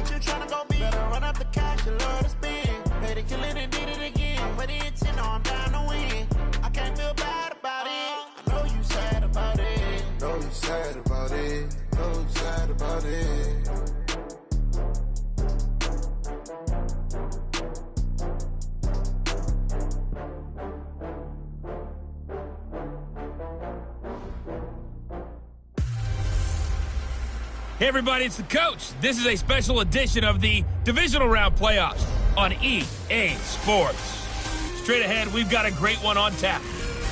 ain't you tryna go be? Better run up the cash, you love to spend. Pay to kill it and did it again. But it's in, I'm down to win. I can't feel bad about it. I know you sad about it. Know you sad about it. Know you sad about it. Hey everybody, it's the coach. This is a special edition of the Divisional Round Playoffs on EA Sports. Straight ahead, we've got a great one on tap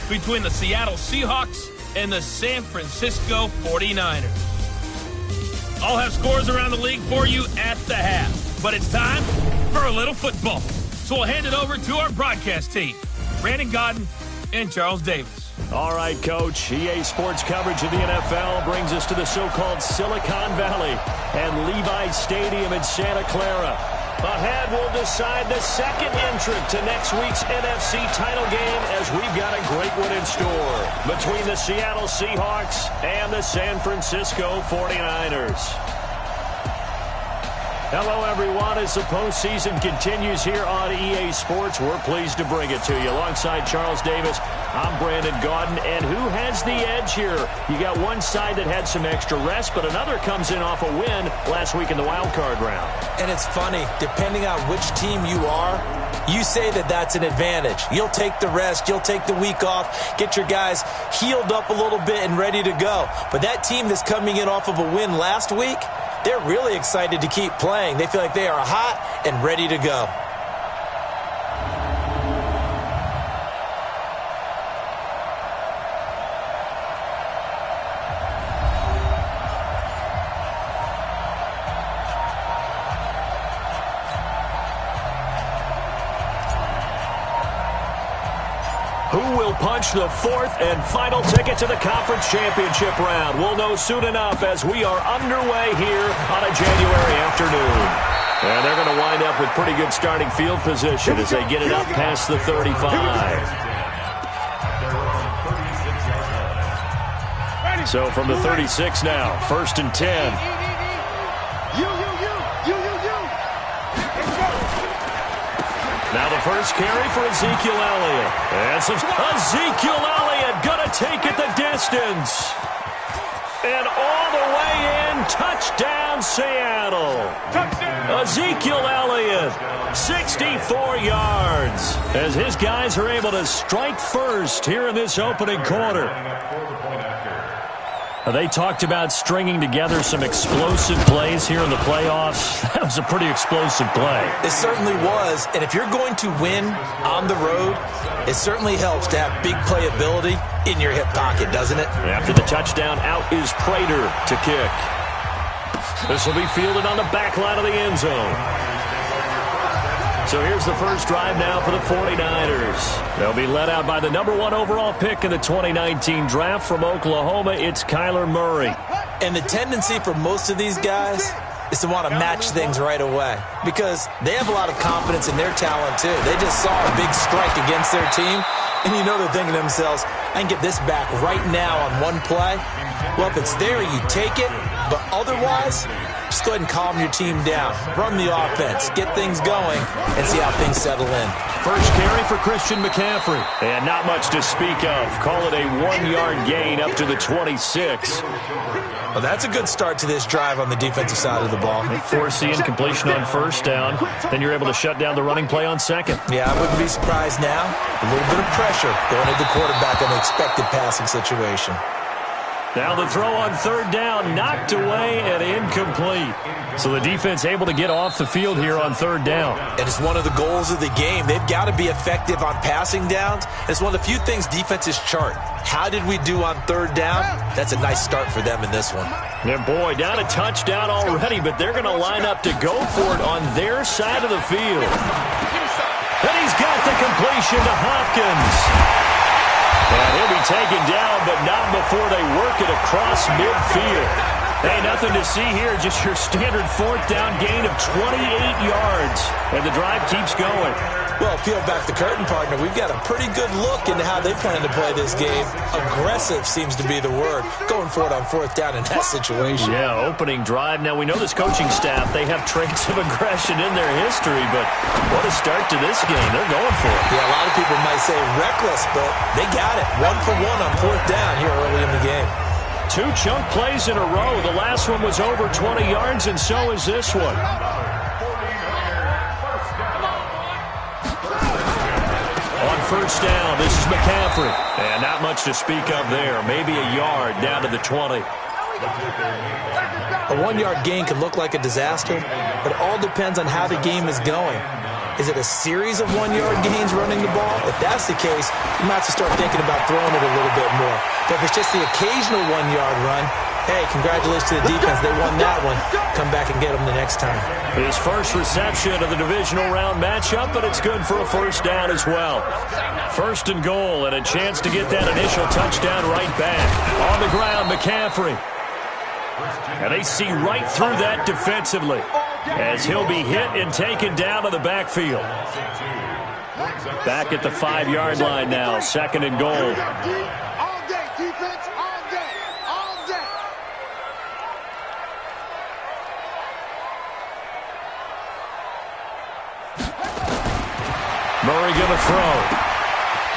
between the Seattle Seahawks and the San Francisco 49ers. I'll have scores around the league for you at the half, but it's time for a little football. So we'll hand it over to our broadcast team, Brandon Godden and Charles Davis. All right, Coach. EA Sports coverage of the NFL brings us to the so-called Silicon Valley and Levi Stadium in Santa Clara. Ahead, we'll decide the second entrant to next week's NFC title game as we've got a great one in store between the Seattle Seahawks and the San Francisco 49ers. Hello, everyone. As the postseason continues here on EA Sports, we're pleased to bring it to you. Alongside Charles Davis, I'm Brandon Godden. And who has the edge here? You got one side that had some extra rest, but another comes in off a win last week in the wild card round. And it's funny, depending on which team you are, you say that that's an advantage. You'll take the rest, you'll take the week off, get your guys healed up a little bit and ready to go. But that team that's coming in off of a win last week, they're really excited to keep playing. They feel like they are hot and ready to go. Who will punch the fourth and final ticket to the conference championship round? We'll know soon enough as we are underway here on a January afternoon. And they're going to wind up with pretty good starting field position as they get it up past the 35. So from the 36 now, 1st and 10. Now the first carry for Ezekiel Elliott. And Ezekiel Elliott going to take it the distance. And all the way in, touchdown Seattle. Touchdown. Ezekiel Elliott, 64 yards. As his guys are able to strike first here in this opening quarter. They talked about stringing together some explosive plays here in the playoffs. That was a pretty explosive play. It certainly was. And if you're going to win on the road, it certainly helps to have big playability in your hip pocket, doesn't it? After the touchdown, out is Prater to kick. This will be fielded on the back line of the end zone. So here's the first drive now for the 49ers. They'll be led out by the #1 overall pick in the 2019 draft from Oklahoma. It's Kyler Murray. And the tendency for most of these guys is to want to match things right away because they have a lot of confidence in their talent too. They just saw a big strike against their team, and you know they're thinking to themselves, I can get this back right now on one play. Well, if it's there, you take it, but otherwise, just go ahead and calm your team down. Run the offense, get things going, and see how things settle in. First carry for Christian McCaffrey. And not much to speak of. Call it a 1-yard gain up to the 26. Well, that's a good start to this drive on the defensive side of the ball. Force the incompletion on first down. Then you're able to shut down the running play on second. Yeah, I wouldn't be surprised now. A little bit of pressure going at the quarterback in the expected passing situation. Now the throw on third down, knocked away and incomplete. So the defense able to get off the field here on third down. And it's one of the goals of the game. They've got to be effective on passing downs. It's one of the few things defenses chart. How did we do on third down? That's a nice start for them in this one. And boy, down a touchdown already, but they're going to line up to go for it on their side of the field. And he's got the completion to Hopkins. And he'll be taken down, but not before they work it across midfield. Hey, nothing to see here, just your standard fourth down gain of 28 yards. And the drive keeps going. Well, peel back the curtain, partner. We've got a pretty good look into how they plan to play this game. Aggressive seems to be the word. Going for it on fourth down in that situation. Yeah, opening drive. Now, we know this coaching staff, they have traits of aggression in their history, but what a start to this game. They're going for it. Yeah, a lot of people might say reckless, but they got it. 1 for 1 on fourth down here early in the game. 2 chunk plays in a row. The last one was over 20 yards, and so is this one. On first down, this is McCaffrey. And not much to speak of there. Maybe a yard down to the 20. A 1-yard gain can look like a disaster, but it all depends on how the game is going. Is it a series of 1-yard gains running the ball? If that's the case, you might have to start thinking about throwing it a little bit more. But if it's just the occasional 1-yard run, hey, congratulations to the defense. They won that one. Come back and get them the next time. His first reception of the divisional round matchup, but it's good for a first down as well. First and goal, and a chance to get that initial touchdown right back. On the ground, McCaffrey. And they see right through that defensively as he'll be hit and taken down to the backfield. Back at the 5-yard line now, second and goal. All day, defense, all day, all day. Murray going to throw.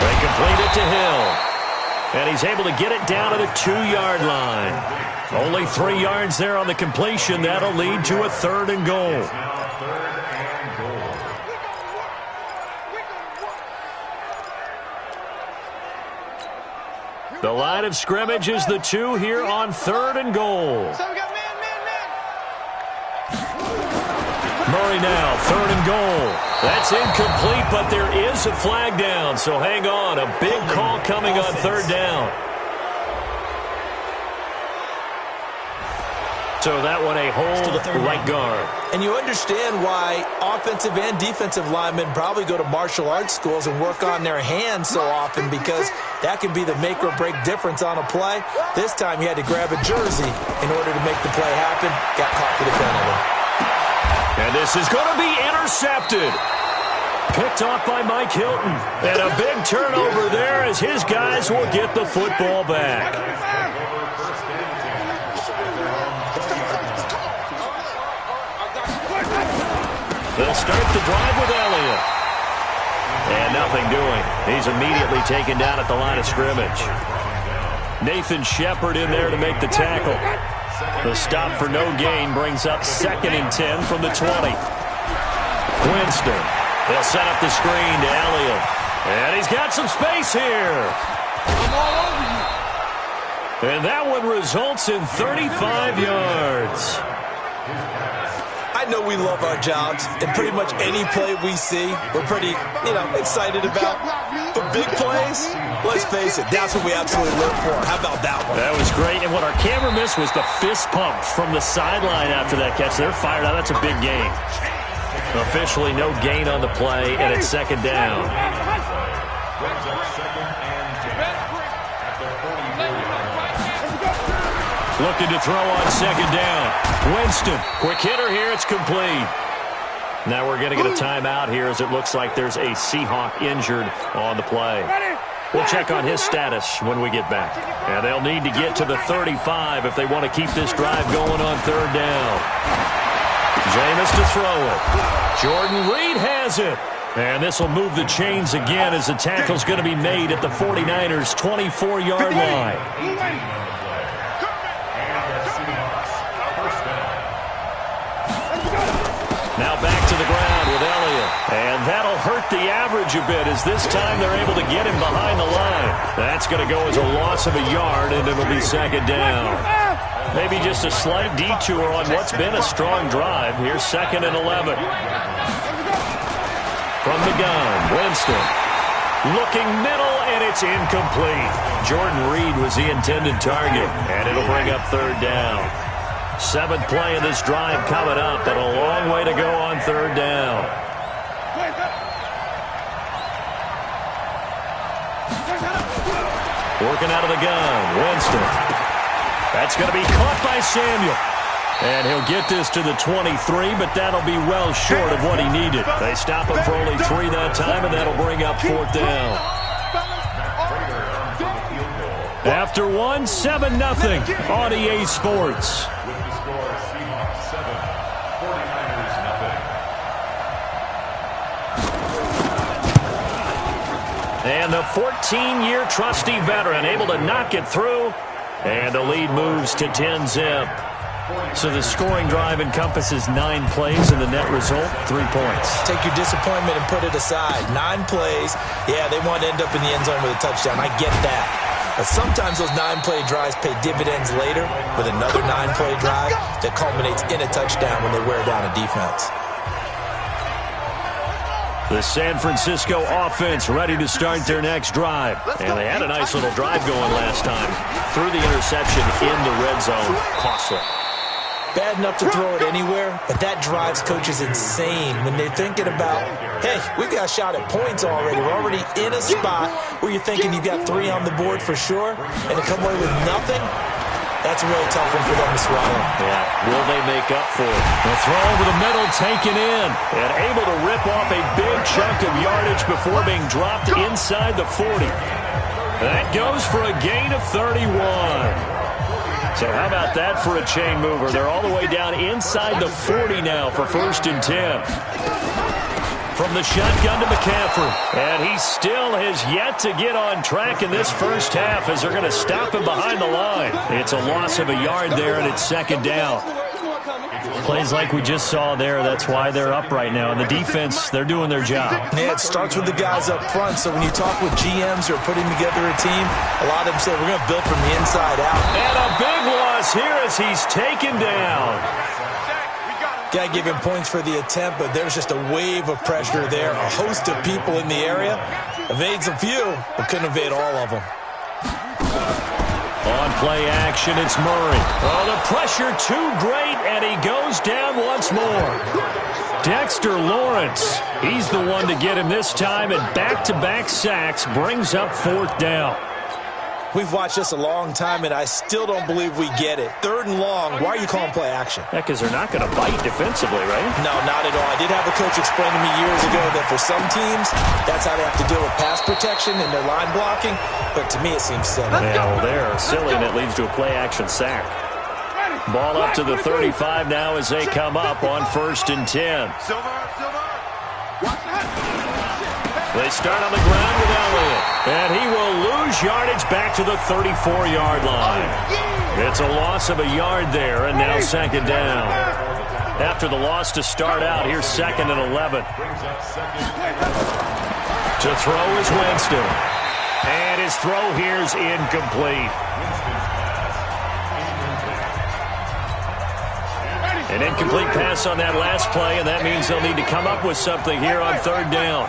They complete it to Hill. And he's able to get it down to the 2-yard line. Only 3 yards there on the completion. That'll lead to a third and goal. The line of scrimmage is the 2 here on third and goal. So we got man. Murray now, third and goal. That's incomplete, but there is a flag down, so hang on. A big call coming on third down. So that one a hold right guard. And you understand why offensive and defensive linemen probably go to martial arts schools and work on their hands so often, because that can be the make or break difference on a play. This time he had to grab a jersey in order to make the play happen. Got caught for the penalty. And this is going to be intercepted. Picked off by Mike Hilton. And a big turnover there as his guys will get the football back. They'll start the drive with Elliott. And nothing doing. He's immediately taken down at the line of scrimmage. Nathan Shepard in there to make the tackle. The stop for no gain brings up 2nd and 10 from the 20. Winston. They'll set up the screen to Elliott. And he's got some space here. I'm all over you. And that one results in 35 yards. I know we love our jobs, and pretty much any play we see, we're pretty, excited about. But big plays, let's face it, that's what we absolutely live for. How about that one? That was great, and what our camera missed was the fist pump from the sideline after that catch. They're fired out. That's a big gain. Officially no gain on the play, and it's second down. Looking to throw on second down. Winston, quick hitter here, it's complete. Now we're going to get a timeout here as it looks like there's a Seahawk injured on the play. We'll check on his status when we get back. And they'll need to get to the 35 if they want to keep this drive going on third down. Jameis to throw it. Jordan Reed has it. And this will move the chains again as the tackle's going to be made at the 49ers' 24-yard line. Now back to the ground with Elliott. And that'll hurt the average a bit as this time they're able to get him behind the line. That's going to go as a loss of a yard, and it'll be second down. Maybe just a slight detour on what's been a strong drive. Here's 2nd and 11. From the gun, Winston. Looking middle, and it's incomplete. Jordan Reed was the intended target, and it'll bring up third down. 7th play of this drive coming up, but a long way to go on third down. Working out of the gun, Winston. That's going to be caught by Samuel. And he'll get this to the 23, but that'll be well short of what he needed. They stop him for only 3 that time, and that'll bring up 4th down. After 1, 7-0 on EA Sports. And the 14-year trusty veteran able to knock it through. And the lead moves to 10-zip. So the scoring drive encompasses 9 plays, and the net result, 3 points. Take your disappointment and put it aside. 9 plays. Yeah, they want to end up in the end zone with a touchdown. I get that. But sometimes those 9-play drives pay dividends later with another 9-play drive that culminates in a touchdown when they wear down a defense. The San Francisco offense ready to start their next drive. And they had a nice little drive going last time. Threw the interception in the red zone. Costly. Bad enough to throw it anywhere, but that drives coaches insane when they're thinking about, hey, we've got a shot at points already. We're already in a spot where you're thinking you've got 3 on the board for sure, and to come away with nothing, that's a really tough one for them to swallow. Yeah, will they make up for it? The throw over the middle taken in, and able to rip off a big chunk of yardage before being dropped inside the 40. That goes for a gain of 31. So how about that for a chain mover? They're all the way down inside the 40 now for 1st and 10. From the shotgun to McCaffrey. And he still has yet to get on track in this first half as they're going to stop him behind the line. It's a loss of a yard there, and it's 2nd down. Plays like we just saw there, that's why they're up right now. And the defense, they're doing their job. Yeah, it starts with the guys up front. So when you talk with GMs who are putting together a team, a lot of them say we're going to build from the inside out. And a big loss here as he's taken down. Got to give him points for the attempt, but there's just a wave of pressure there. A host of people in the area. Evades a few, but couldn't evade all of them. On play action, it's Murray. Oh, the pressure too great, and he goes down once more. Dexter Lawrence, he's the one to get him this time, and back-to-back sacks brings up 4th down. We've watched this a long time, and I still don't believe we get it. 3rd and long, why are you calling play action? Yeah, because they're not going to bite defensively, right? No, not at all. I did have a coach explain to me years ago that for some teams, that's how they have to deal with pass protection and their line blocking. But to me, it seems silly. Yeah, well, they're silly, and it leads to a play-action sack. Ball up to the 35 now as they come up on 1st and 10. They start on the ground with Elliott, and he will lose yardage back to the 34-yard line. It's a loss of a yard there, and now 2nd down. After the loss to start out, here's 2nd and 11. To throw is Winston, and his throw here's incomplete. An incomplete pass on that last play, and that means they'll need to come up with something here on 3rd down.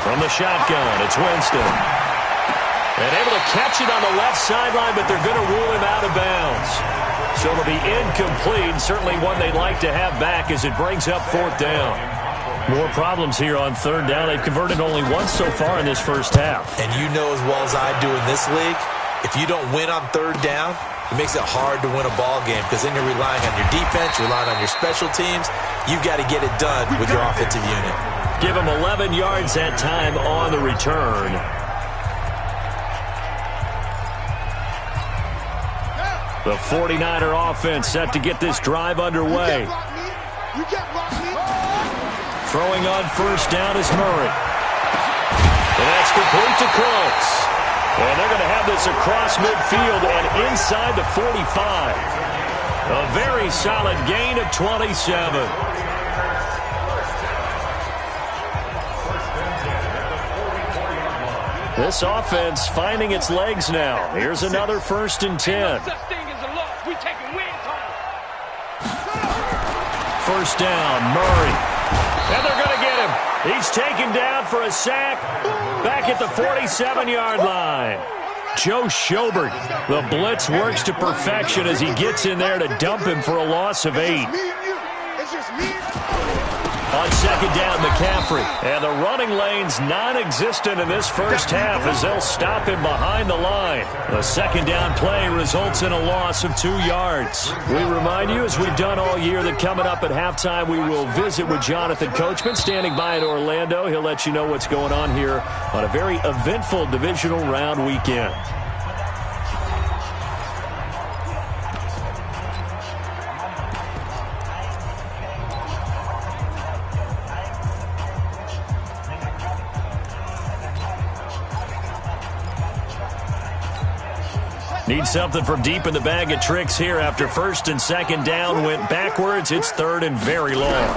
From the shotgun, it's Winston. And able to catch it on the left sideline, but they're going to rule him out of bounds. So it'll be incomplete, certainly one they'd like to have back as it brings up 4th down. More problems here on 3rd down. They've converted only once so far in this first half. And you know as well as I do in this league, if you don't win on 3rd down, it makes it hard to win a ball game because then you're relying on your defense, you're relying on your special teams. You've got to get it done with your offensive unit. Give him 11 yards that time on the return. The 49er offense set to get this drive underway. Throwing on 1st down is Murray. And that's complete to Close. And they're going to have this across midfield and inside the 45. A very solid gain of 27. This offense finding its legs now. Here's another 1st and 10. 1st down, Murray. And they're going to get him. He's taken down for a sack back at the 47-yard line. Joe Schobert, the blitz works to perfection as he gets in there to dump him for a loss of 8. On second down, McCaffrey. And the running lane's non-existent in this first half as they'll stop him behind the line. The second down play results in a loss of 2 yards. We remind you, as we've done all year, that coming up at halftime, we will visit with Jonathan Coachman standing by in Orlando. He'll let you know what's going on here on a very eventful divisional round weekend. Need something from deep in the bag of tricks here after first and second down went backwards. It's third and very long.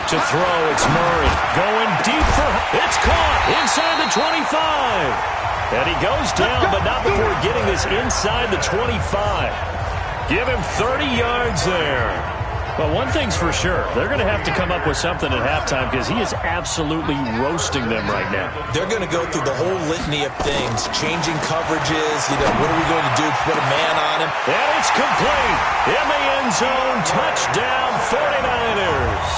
To throw, it's Murray. Going deep for... It's caught inside the 25. And he goes down, but not before getting this inside the 25. Give him 30 yards there. Well, one thing's for sure. They're going to have to come up with something at halftime because he is absolutely roasting them right now. They're going to go through the whole litany of things, changing coverages, what are we going to do, put a man on him. And it's complete. In the end zone, touchdown 49ers.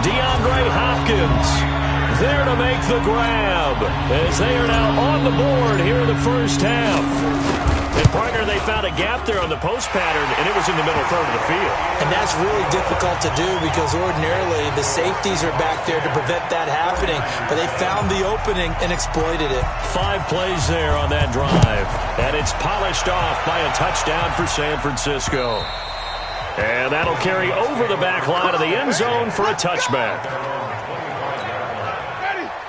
DeAndre Hopkins there to make the grab as they are now on the board here in the first half. And, partner, they found a gap there on the post pattern, and it was in the middle third of the field. And that's really difficult to do because ordinarily the safeties are back there to prevent that happening. But they found the opening and exploited it. 5 plays there on that drive. And it's polished off by a touchdown for San Francisco. And that'll carry over the back line of the end zone for a touchback.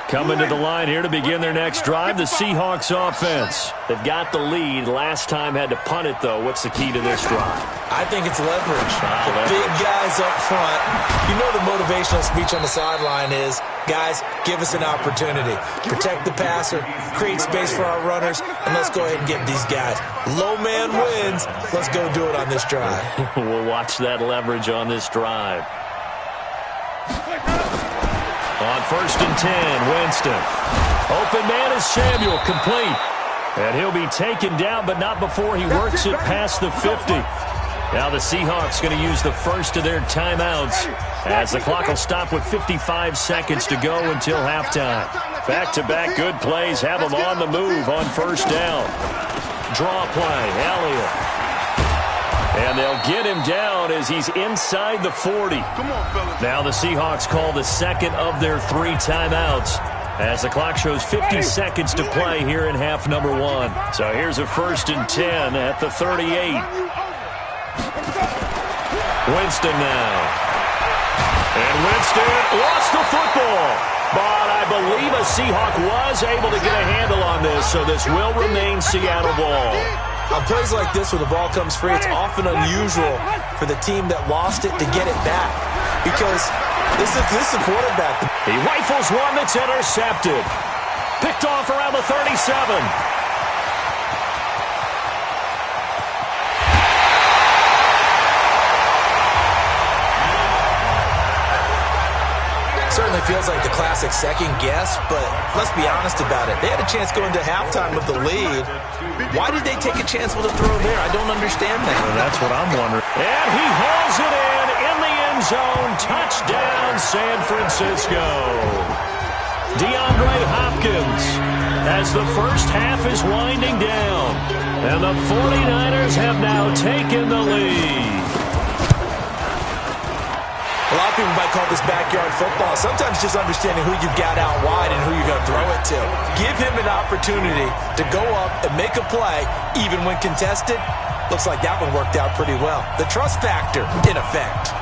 Coming to the line here to begin their next drive, the Seahawks offense. They've got the lead. Last time had to punt it, though. What's the key to this drive? I think it's leverage. The big guys up front. You know the motivational speech on the sideline is, guys, give us an opportunity. Protect the passer, create space for our runners, and let's go ahead and get these guys. Low man wins. Let's go do it on this drive. We'll watch that leverage on this drive. On first and 10, Winston. Open man is Samuel, complete. And he'll be taken down, but not before he works it past the 50. Now the Seahawks going to use the first of their timeouts as the clock will stop with 55 seconds to go until halftime. Back-to-back good plays have them on the move on first down. Draw play, Elliott. And they'll get him down as he's inside the 40. Now the Seahawks call the second of their 3 timeouts as the clock shows 50 seconds to play here in half number 1. So here's a first and 10 at the 38. Winston now. And Winston lost the football. But I believe a Seahawk was able to get a handle on this, so this will remain Seattle ball. On plays like this where the ball comes free, it's often unusual for the team that lost it to get it back because this is a quarterback. He rifles one that's intercepted. Picked off around the 37. Certainly feels like the classic second guess, but let's be honest about it. They had a chance going to halftime with the lead. Why did they take a chance with a throw there? I don't understand that. Well, that's what I'm wondering. And he hauls it in the end zone. Touchdown, San Francisco. DeAndre Hopkins as the first half is winding down. And the 49ers have now taken the lead. A lot of people might call this backyard football. Sometimes just understanding who you've got out wide and who you're going to throw it to. Give him an opportunity to go up and make a play, even when contested. Looks like that one worked out pretty well. The trust factor, in effect.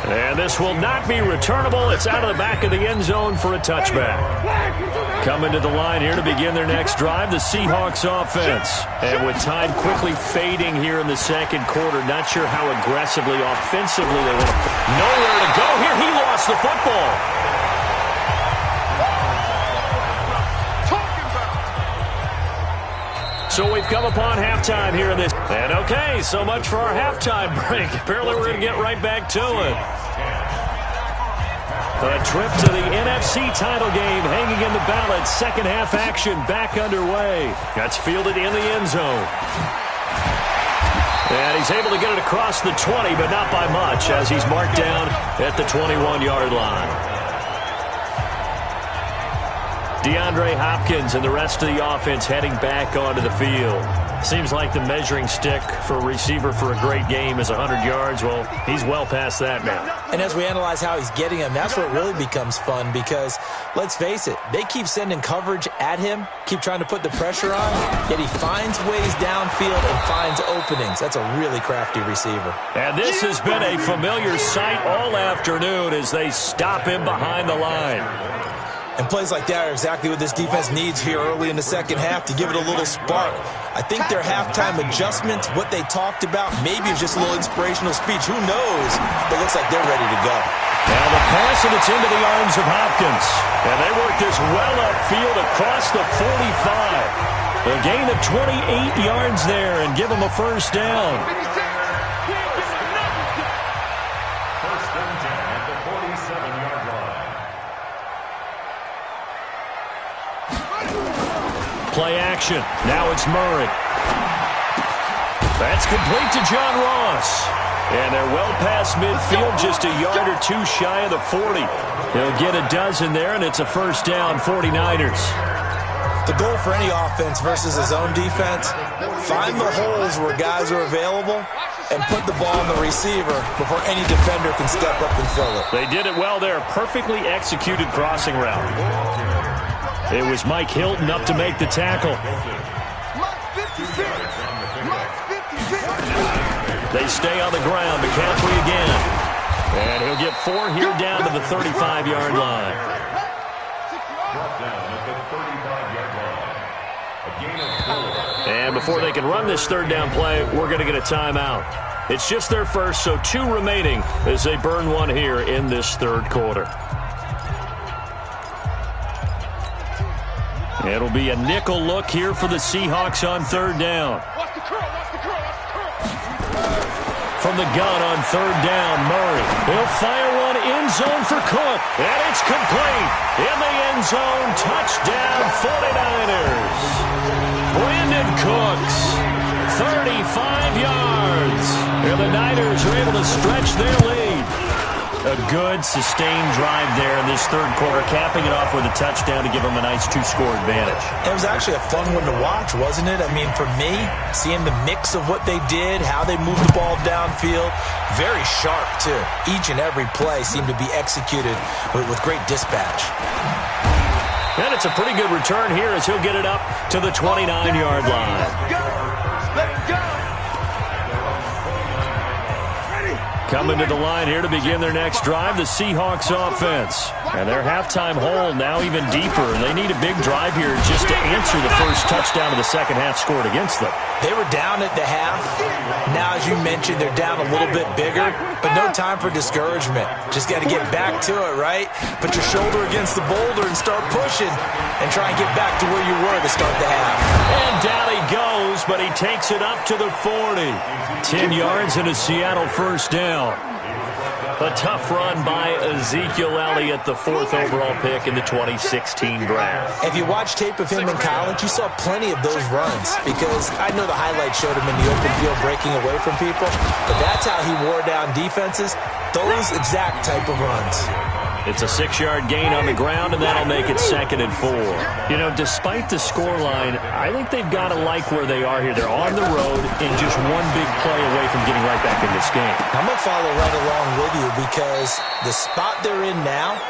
And this will not be returnable. It's out of the back of the end zone for a touchback. Coming to the line here to begin their next drive, the Seahawks offense. And with time quickly fading here in the second quarter, not sure how aggressively, offensively they want to. Nowhere to go here. He lost the football. So we've come upon halftime here in this. And okay, so much for our halftime break. Apparently we're going to get right back to it. A trip to the NFC title game hanging in the balance. Second half action back underway. That's fielded in the end zone. And he's able to get it across the 20, but not by much, as he's marked down at the 21-yard line. DeAndre Hopkins and the rest of the offense heading back onto the field. Seems like the measuring stick for a receiver for a great game is 100 yards. Well, he's well past that now. And as we analyze how he's getting them, that's where it really becomes fun because, let's face it, they keep sending coverage at him, keep trying to put the pressure on, yet he finds ways downfield and finds openings. That's a really crafty receiver. And this has been a familiar sight all afternoon as they stop him behind the line. And plays like that are exactly what this defense needs here early in the second half to give it a little spark. I think their halftime adjustments, what they talked about, maybe it's just a little inspirational speech. Who knows? But it looks like they're ready to go. Now the pass, and it's into the arms of Hopkins. And they work this well upfield across the 45. A gain of 28 yards there and give them a first down. Play action. Now it's Murray. That's complete to John Ross. And they're well past midfield, just a yard or two shy of the 40. He'll get a dozen there, and it's a first down, 49ers. The goal for any offense versus his own defense, find the holes where guys are available and put the ball on the receiver before any defender can step up and fill it. They did it well there. Perfectly executed crossing route. It was Mike Hilton up to make the tackle. They stay on the ground. McCaffrey again. And he'll get 4 here down to the 35-yard line. And before they can run this third down play, we're going to get a timeout. It's just their first, so 2 remaining as they burn one here in this third quarter. It'll be a nickel look here for the Seahawks on third down. From the gun on third down, Murray. He'll fire one end zone for Cook. And it's complete. In the end zone, touchdown 49ers. Brandon Cooks, 35 yards. And the Niners are able to stretch their lead. A good, sustained drive there in this third quarter, capping it off with a touchdown to give them a nice 2-score advantage. It was actually a fun one to watch, wasn't it? I mean, for me, seeing the mix of what they did, how they moved the ball downfield, very sharp, too. Each and every play seemed to be executed with great dispatch. And it's a pretty good return here as he'll get it up to the 29-yard line. Let's go! Coming to the line here to begin their next drive, the Seahawks offense. And their halftime hole now even deeper. They need a big drive here just to answer the first touchdown of the second half scored against them. They were down at the half. Now, as you mentioned, they're down a little bit bigger, but no time for discouragement. Just got to get back to it, right? Put your shoulder against the boulder and start pushing and try and get back to where you were to start the half. And down he goes, but he takes it up to the 40. 10 yards and a Seattle first down. A tough run by Ezekiel Elliott, the 4th overall pick in the 2016 draft. If you watch tape of him in college, you saw plenty of those runs because I know the highlights showed him in the open field breaking away from people, but that's how he wore down defenses, those exact type of runs. It's a 6-yard gain on the ground, and that'll make it 2nd and 4. You know, despite the scoreline, I think they've got to like where they are here. They're on the road and just one big play away from getting right back in this game. I'm going to follow right along with you because the spot they're in now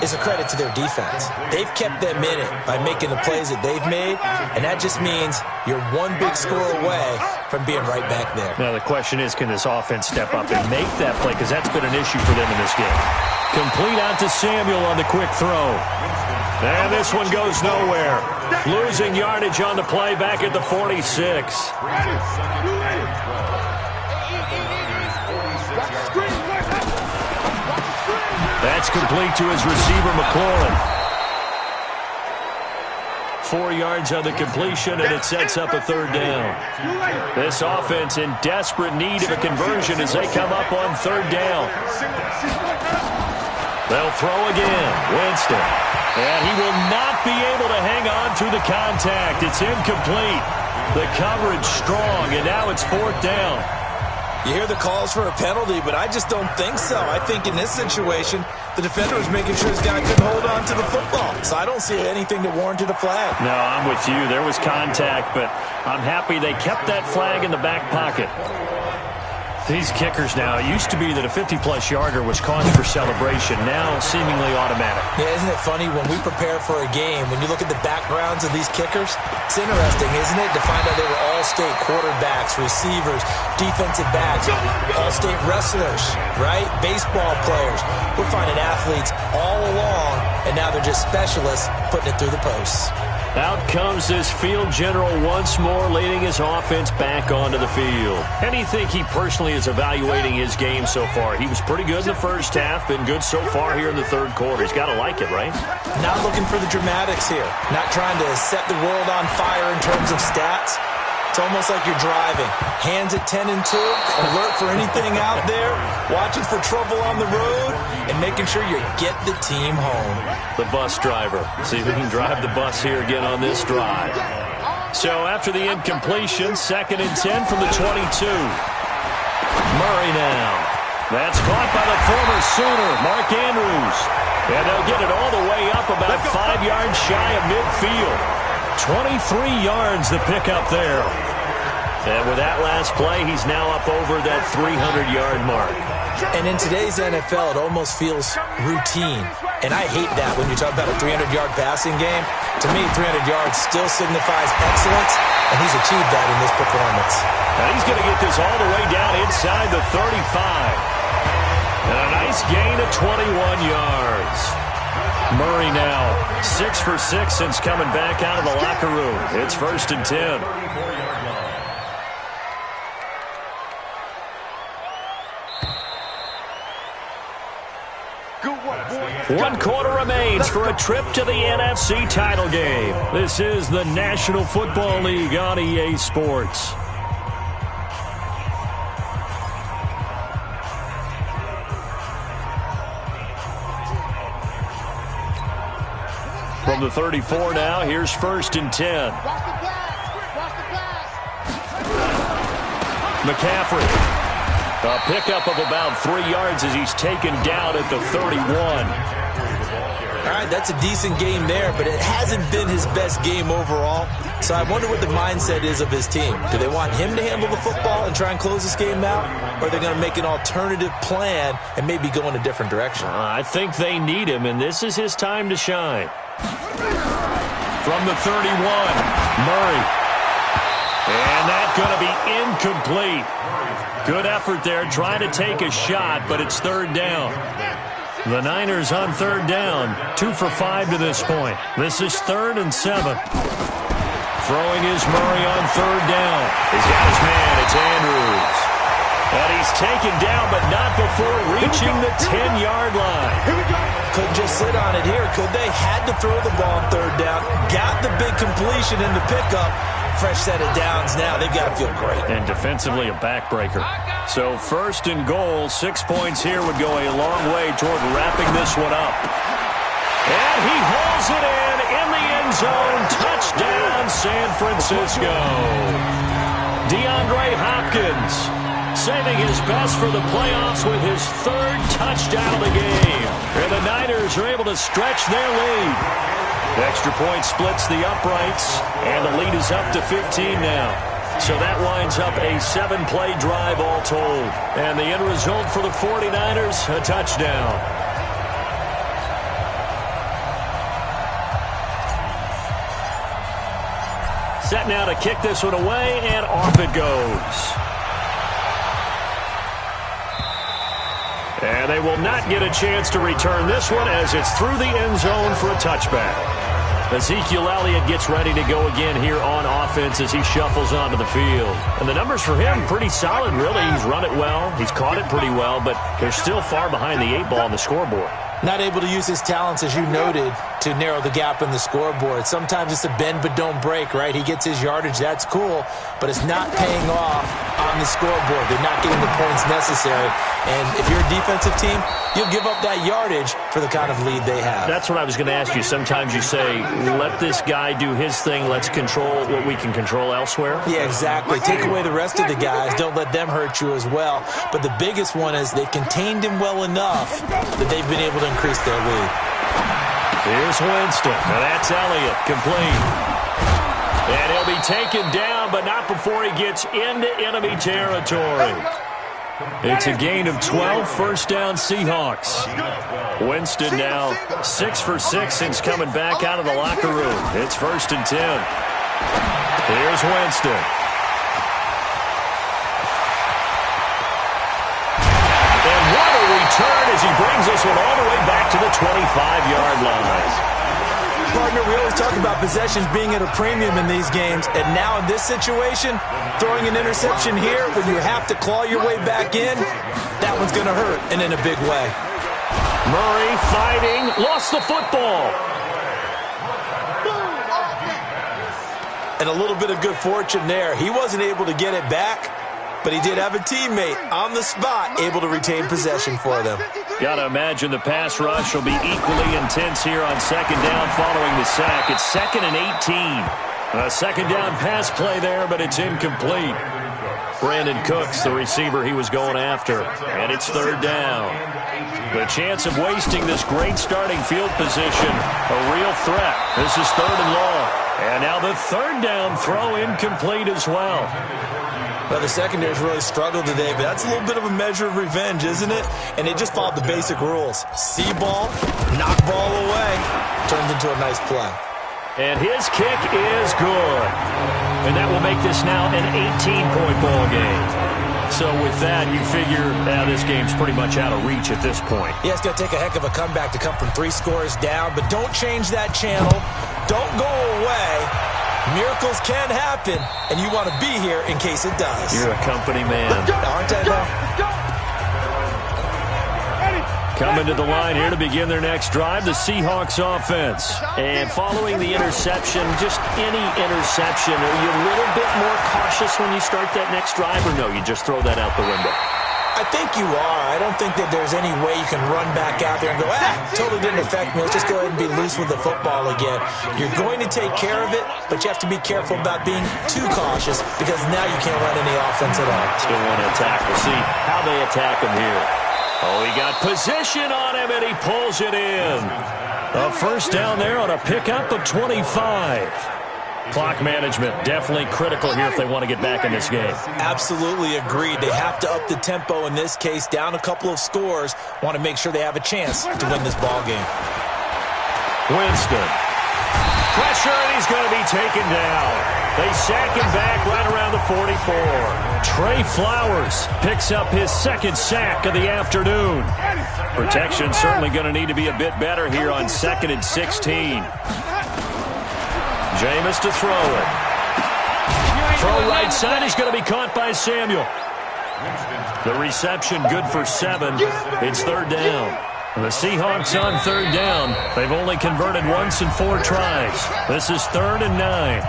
is a credit to their defense. They've kept them in it by making the plays that they've made, and that just means you're one big score away from being right back there. Now, the question is, can this offense step up and make that play? Because that's been an issue for them in this game. Complete out to Samuel on the quick throw. And this one goes nowhere. Losing yardage on the play back at the 46. That's complete to his receiver, McLaurin. 4 yards on the completion, and it sets up a third down. This offense in desperate need of a conversion as they come up on third down. They'll throw again. Winston. And he will not be able to hang on to the contact. It's incomplete. The coverage strong, and now it's 4th down. You hear the calls for a penalty, but I just don't think so. I think in this situation, the defender was making sure his guy couldn't hold on to the football. So I don't see anything that warranted a flag. No, I'm with you. There was contact, but I'm happy they kept that flag in the back pocket. These kickers now, it used to be that a 50-plus yarder was cause for celebration. Now, seemingly automatic. Yeah, isn't it funny when we prepare for a game, when you look at the backgrounds of these kickers, it's interesting, isn't it, to find out they were all-state quarterbacks, receivers, defensive backs, all-state wrestlers, right? Baseball players. We're finding athletes all along, and now they're just specialists putting it through the posts. Out comes this field general once more, leading his offense back onto the field. And you think he personally is evaluating his game so far? He was pretty good in the first half, been good so far here in the third quarter. He's got to like it, right? Not looking for the dramatics here. Not trying to set the world on fire in terms of stats. It's almost like you're driving. Hands at 10 and 2, alert for anything out there, watching for trouble on the road, and making sure you get the team home. The bus driver. See if we can drive the bus here again on this drive. So after the incompletion, 2nd and 10 from the 22. Murray now. That's caught by the former Sooner, Mark Andrews. And they'll get it all the way up about 5 yards shy of midfield. 23 yards the pickup there. And with that last play, he's now up over that 300-yard mark. And in today's NFL, it almost feels routine. And I hate that when you talk about a 300-yard passing game. To me, 300 yards still signifies excellence, and he's achieved that in this performance. And he's going to get this all the way down inside the 35. And a nice gain of 21 yards. Murray now 6 for 6 since coming back out of the locker room. It's 1st and 10. One quarter remains for a trip to the NFC title game. This is the National Football League on EA Sports. From the 34 now, here's 1st and 10. McCaffrey. A pickup of about 3 yards as he's taken down at the 31. All right, that's a decent game there, but it hasn't been his best game overall. So I wonder what the mindset is of his team. Do they want him to handle the football and try and close this game out? Or are they going to make an alternative plan and maybe go in a different direction? I think they need him, and this is his time to shine. From the 31, Murray. And that's going to be incomplete. Good effort there, trying to take a shot, but it's 3rd down. The Niners on 3rd down, 2 for 5 to this point. This is 3rd and 7. Throwing is Murray on 3rd down. He's got his man, it's Andrews. And he's taken down, but not before reaching the 10-yard line. Couldn't just sit on it here, could they? Had to throw the ball on 3rd down. Got the big completion in the pickup. Fresh set of downs now. They've got to feel great. And defensively, a backbreaker. So 1st and goal, 6 points here would go a long way toward wrapping this one up. And he hauls it in the end zone. Touchdown, San Francisco. DeAndre Hopkins saving his best for the playoffs with his 3rd touchdown of the game. And the Niners are able to stretch their lead. Extra point splits the uprights, and the lead is up to 15 now. So that winds up a 7-play drive all told. And the end result for the 49ers, a touchdown. Set now to kick this one away, and off it goes. And they will not get a chance to return this one as it's through the end zone for a touchback. Ezekiel Elliott gets ready to go again here on offense as he shuffles onto the field. And the numbers for him, pretty solid, really. He's run it well. He's caught it pretty well, but they're still far behind the 8 ball on the scoreboard. Not able to use his talents, as you noted, to narrow the gap in the scoreboard. Sometimes it's a bend but don't break, right? He gets his yardage, that's cool, but it's not paying off on the scoreboard. They're not getting the points necessary. And if you're a defensive team, you'll give up that yardage for the kind of lead they have. That's what I was going to ask you. Sometimes you say, let this guy do his thing. Let's control what we can control elsewhere. Yeah, exactly. Take away the rest of the guys. Don't let them hurt you as well. But the biggest one is they've contained him well enough that they've been able to increase their lead. Here's Winston. Now that's Elliott. Complete. And he'll be taken down, but not before he gets into enemy territory. It's a gain of 12, first down Seahawks. Winston now 6 for 6 since coming back out of the locker room. It's 1st and 10. Here's Winston. And what a return as he brings this one all the way back to the 25-yard line. Partner, we always talk about possessions being at a premium in these games, and now in this situation, throwing an interception here when you have to claw your way back in, that one's going to hurt, and in a big way. Murray fighting, lost the football. And a little bit of good fortune there. He wasn't able to get it back, but he did have a teammate on the spot able to retain possession for them. Got to imagine the pass rush will be equally intense here on 2nd down following the sack. It's 2nd and 18. A 2nd down pass play there, but it's incomplete. Brandon Cooks, the receiver he was going after. And it's 3rd down. The chance of wasting this great starting field position, a real threat. This is 3rd and long. And now the 3rd down throw incomplete as well. Well, the secondary's really struggled today, but that's a little bit of a measure of revenge, isn't it? And they just followed the basic rules. See ball, knock ball away, turns into a nice play. And his kick is good. And that will make this now an 18-point ball game. So with that, you figure this game's pretty much out of reach at this point. Yeah, it's going to take a heck of a comeback to come from 3 scores down, but don't change that channel. Don't go away. Miracles can happen, and you want to be here in case it does. You're a company man. Aren't I, though? Coming to the line here to begin their next drive, the Seahawks offense. And following the interception, just any interception, are you a little bit more cautious when you start that next drive, or no, you just throw that out the window? I think you are. I don't think that there's any way you can run back out there and go, totally didn't affect me. Let's just go ahead and be loose with the football again. You're going to take care of it, but you have to be careful about being too cautious because now you can't run any offense at all. Still want to attack. We'll see how they attack him here. Oh, he got position on him, and he pulls it in. A 1st down there on a pickup of 25. Clock management definitely critical here if they want to get back in this game. Absolutely agreed. They have to up the tempo in this case, down a couple of scores. Want to make sure they have a chance to win this ball game. Winston. Pressure, and he's going to be taken down. They sack him back right around the 44. Trey Flowers picks up his 2nd sack of the afternoon. Protection certainly going to need to be a bit better here on 2nd and 16. Jameis to throw it. Throw right side is going to be caught by Samuel. The reception good for 7. It's 3rd down. The Seahawks on 3rd down. They've only converted once in 4 tries. This is 3rd and 9.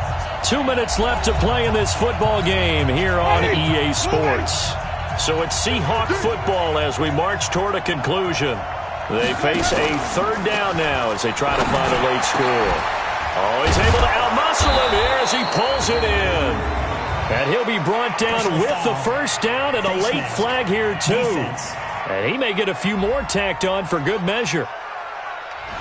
2 minutes left to play in this football game here on EA Sports. So it's Seahawk football as we march toward a conclusion. They face a 3rd down now as they try to find a late score. Oh, he's able to outmuscle him here as he pulls it in. And he'll be brought down with the 1st down and a late flag here, too. And he may get a few more tacked on for good measure.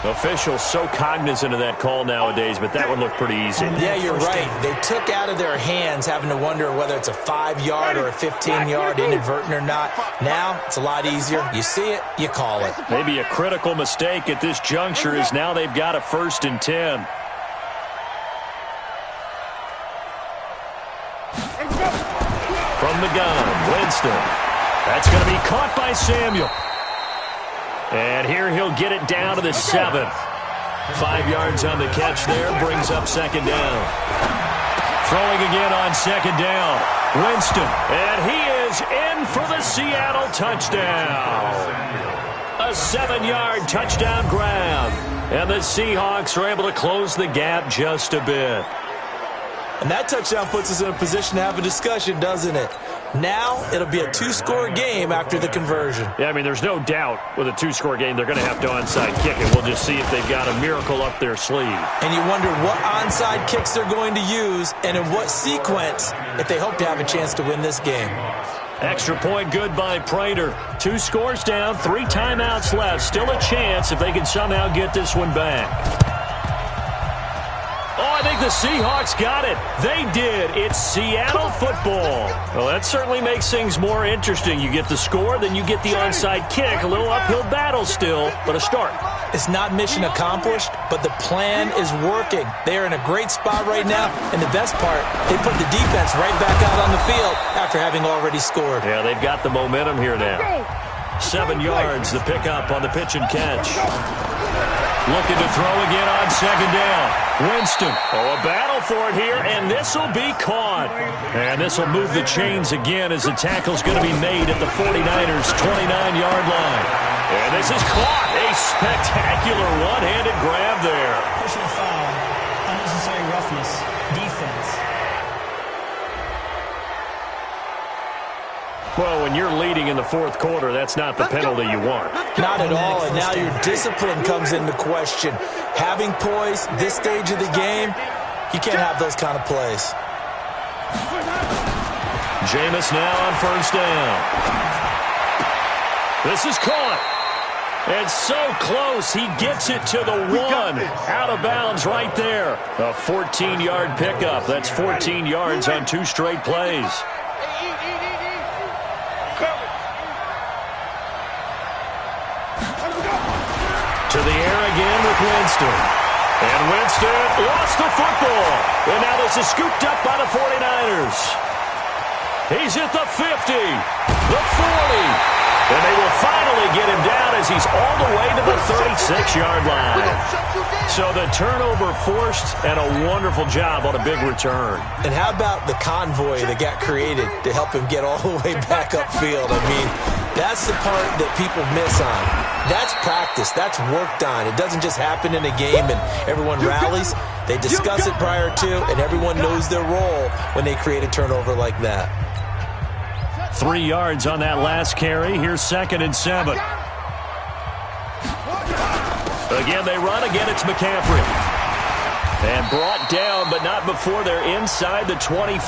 Officials so cognizant of that call nowadays, but that would look pretty easy. Yeah, you're right. They took out of their hands having to wonder whether it's a 5-yard or a 15-yard inadvertent or not. Now, it's a lot easier. You see it, you call it. Maybe a critical mistake at this juncture is now they've got a 1st and 10. From the gun, Winston. That's going to be caught by Samuel. And here he'll get it down to the 7. 5 yards on the catch there, brings up 2nd down. Throwing again on 2nd down. Winston, and he is in for the Seattle touchdown. A 7-yard touchdown grab. And the Seahawks are able to close the gap just a bit. And that touchdown puts us in a position to have a discussion, doesn't it? Now it'll be a two-score game after the conversion. Yeah, I mean, there's no doubt with a two-score game they're going to have to onside kick it. We'll just see if they've got a miracle up their sleeve. And you wonder what onside kicks they're going to use and in what sequence if they hope to have a chance to win this game. Extra point good by Prater. 2 scores down, 3 timeouts left. Still a chance if they can somehow get this one back. Oh, I think the Seahawks got it. They did. It's Seattle football. Well, that certainly makes things more interesting. You get the score, then you get the onside kick. A little uphill battle still, but a start. It's not mission accomplished, but the plan is working. They are in a great spot right now, and the best part, they put the defense right back out on the field after having already scored. Yeah, they've got the momentum here now. 7 yards, the pickup on the pitch and catch. Looking to throw again on second down. Winston. Oh, a battle for it here, and this will be caught. And this will move the chains again as the tackle's going to be made at the 49ers' 29-yard line. And this is caught. A spectacular one-handed grab there. Personal foul, unnecessary roughness, defense. Well, when you're leading in the fourth quarter, that's not the penalty you want. Not at all, and now your discipline comes into question. Having poise this stage of the game, you can't have those kind of plays. Jameis now on first down. This is caught. And so close, he gets it to the 1. Out of bounds right there. A 14-yard pickup. That's 14 yards on 2 straight plays. To the air again with Winston. And Winston lost the football. And now this is scooped up by the 49ers. He's at the 50, the 40. And they will finally get him down as he's all the way to the 36-yard line. So the turnover forced and a wonderful job on a big return. And how about the convoy that got created to help him get all the way back upfield? I mean, that's the part that people miss on. That's practice. That's worked on. It doesn't just happen in a game and everyone rallies. They discuss it prior to, and everyone knows their role when they create a turnover like that. 3 yards on that last carry. Here's 2nd and 7. Again, they run. Again, it's McCaffrey. And brought down, but not before they're inside the 25.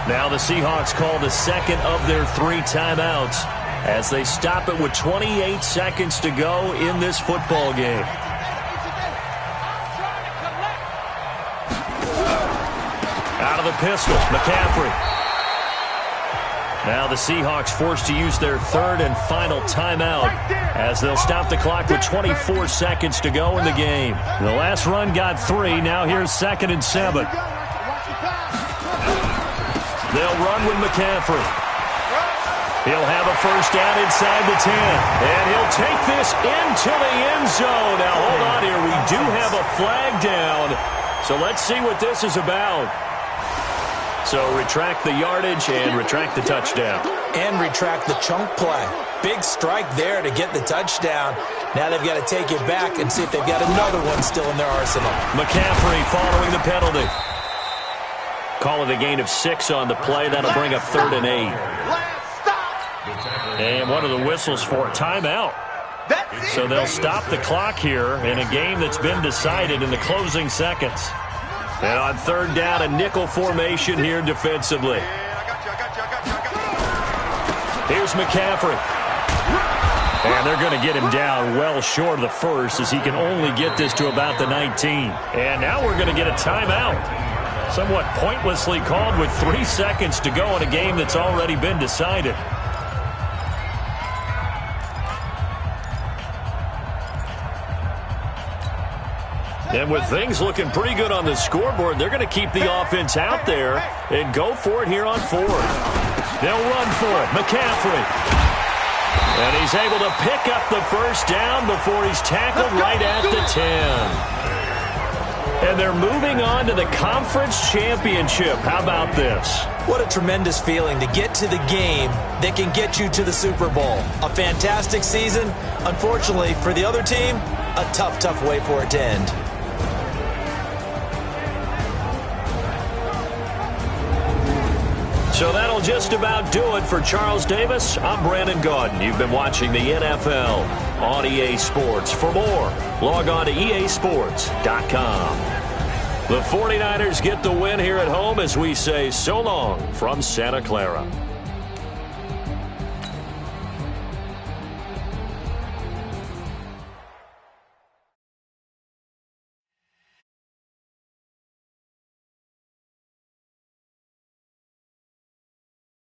Now the Seahawks call the second of their 3 timeouts as they stop it with 28 seconds to go in this football game. Out of the pistol, McCaffrey. Now the Seahawks forced to use their 3rd and final timeout as they'll stop the clock with 24 seconds to go in the game. The last run got 3. Now here's 2nd and 7. They'll run with McCaffrey. He'll have a first down inside the 10. And he'll take this into the end zone. Now hold on here. We do have a flag down. So let's see what this is about. So retract the yardage and retract the touchdown. And retract the chunk play. Big strike there to get the touchdown. Now they've got to take it back and see if they've got another one still in their arsenal. McCaffrey following the penalty. Call it a gain of 6 on the play. That'll bring up 3rd and 8. And one of the whistles for a timeout. So they'll stop the clock here in a game that's been decided in the closing seconds. And on 3rd down, a nickel formation here defensively. Here's McCaffrey. And they're going to get him down well short of the 1st as he can only get this to about the 19. And now we're going to get a timeout. Somewhat pointlessly called with 3 seconds to go in a game that's already been decided. And with things looking pretty good on the scoreboard, they're going to keep the offense out there and go for it here on 4th. They'll run for it. McCaffrey. And he's able to pick up the first down before he's tackled right at the 10. And they're moving on to the conference championship. How about this? What a tremendous feeling to get to the game that can get you to the Super Bowl. A fantastic season. Unfortunately, for the other team, a tough, tough way for it to end. So that'll just about do it for Charles Davis. I'm Brandon Gaudin. You've been watching the NFL on EA Sports. For more, log on to easports.com. The 49ers get the win here at home as we say so long from Santa Clara.